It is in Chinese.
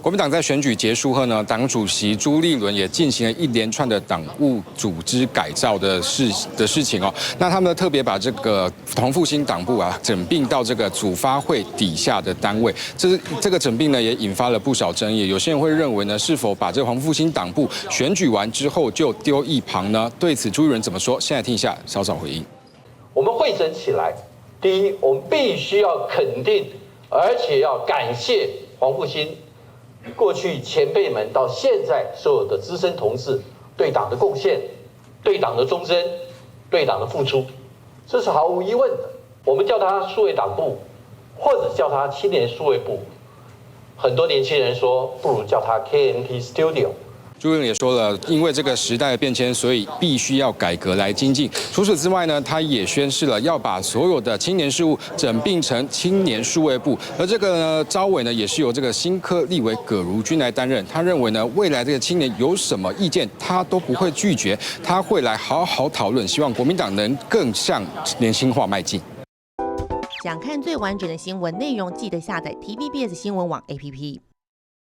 国民党在选举结束后呢，党主席朱立伦也进行了一连串的党务组织改造的事情哦。那他们特别把这个同复兴党部啊整并到这个组发会底下的单位，这个整并呢也引发了不少争议。有些人会认为呢，是否把这个黄复兴党部选举完之后就丢一旁呢？对此，朱立伦怎么说？现在听一下，稍早回应。我们汇整起来，第一，我们必须要肯定，而且要感谢黄复兴过去前辈们到现在所有的资深同志对党的贡献、对党的忠贞、对党的付出，这是毫无疑问的。我们叫它数位党部，或者叫它青年数位部，很多年轻人说不如叫它 KNT Studio。朱立伦也说了，因为这个时代的变迁，所以必须要改革来精进。除此之外呢，他也宣示了要把所有的青年事务整并成青年数位部。而这个呢，召委呢也是由这个新科立委葛如君来担任。他认为呢，未来这个青年有什么意见，他都不会拒绝，他会来好好讨论，希望国民党能更向年轻化迈进。想看最完整的新闻内容，记得下载TVBS 新闻网 APP。